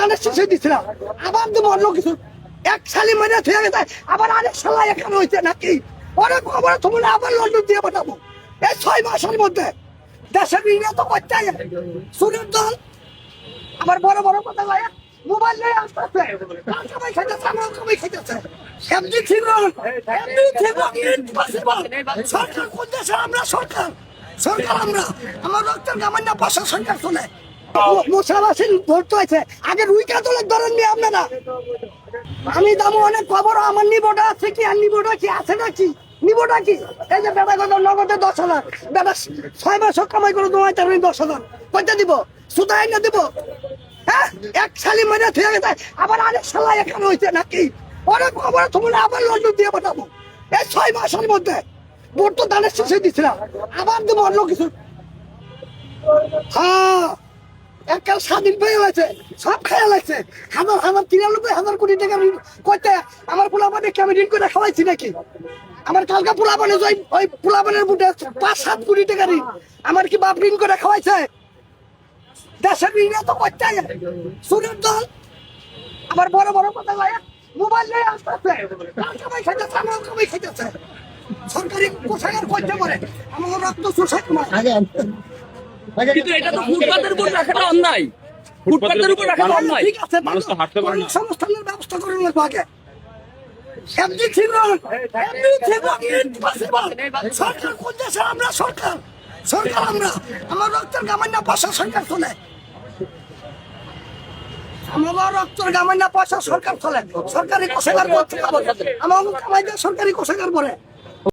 ধানের শেষে দিছিলাম আবার তো অন্য কিছু এক সালি মানে থেকে গেছে আবার আরেক সালা এখানে হয়েছে নাকি অনেক খবর তোমরা আবার লন্ডন দিয়ে পাঠাবো এই 6 মাসের মধ্যে দেশের ঋণে তো করতে সুরের দল আবার বড় বড় কথা লাগে মোবাইল নিয়ে আসতেছে সবাই খাইতেছে আমরাও সবাই খাইতেছে এমনি ঠিক সরকার কোন দেশে আমরা সরকার সরকার আমরা আমার রক্তের গামান্য পাশা সরকার চলে মশাবাসীর ধরতে হয়েছে আগে রুই কাতলের ধরেন নিয়ে আপনারা আমি দাম অনেক খবর আমার নিবোটা আছে কি আর নিবোটা কি আছে নাকি নিবোটা কি এই যে বেটা কত নগদে 10,000 বেটা 6 মাস কামাই করে তোমায় তার 10,000 কইতে দিব সুদাই না দিব হ্যাঁ এক সালি মানে থেকে গেছে আবার আরেক সালা এখানে হয়েছে নাকি অনেক খবর তোমরা আবার লন্ডন দিয়ে পাঠাবো এই 6 মাসের মধ্যে ভোট তো ধানের শেষে দিছিলাম আবার দেবো অন্য কিছু হ্যাঁ এককাল স্বাধীন পেয়ে হয়েছে সব খেয়াল আছে 1,93,000 কোটি টাকা করতে আমার পোলাপানে আমি ঋণ করে খাওয়াইছি নাকি আমার কালকা পোলাপানে ওই পোলাপানের বুটে 5-7 কোটি টাকা ঋণ আমার কি বাপ ঋণ করে খাওয়াইছে দেশের ঋণে তো করতে সুরের দল আবার বড় বড় কথা লাগে মোবাইল নিয়ে আসতেছে সবাই খাইতেছে আমরাও সবাই খাইতেছে সরকারি কোষাগার করতে পারে আমার রক্ত শোষক কিন্তু এটা তো ফুটপাতের উপর রাখাটা অন্যায় ফুটপাতের উপর রাখাটা অন্যায় ঠিক আছে মানুষ তো হাঁটতে পারে না সংস্থানের ব্যবস্থা করে লাগবে আগে এমনি ঠিক সরকার কোন দেশে আমরা সরকার সরকার আমরা আমার রক্তের গামান্য পাশা সরকার চলে আমার রক্তের গামান্য পয়সা সরকার চলে সরকারি কোষাগার করতে আমার কামাই দিয়ে সরকারি কোষাগার করে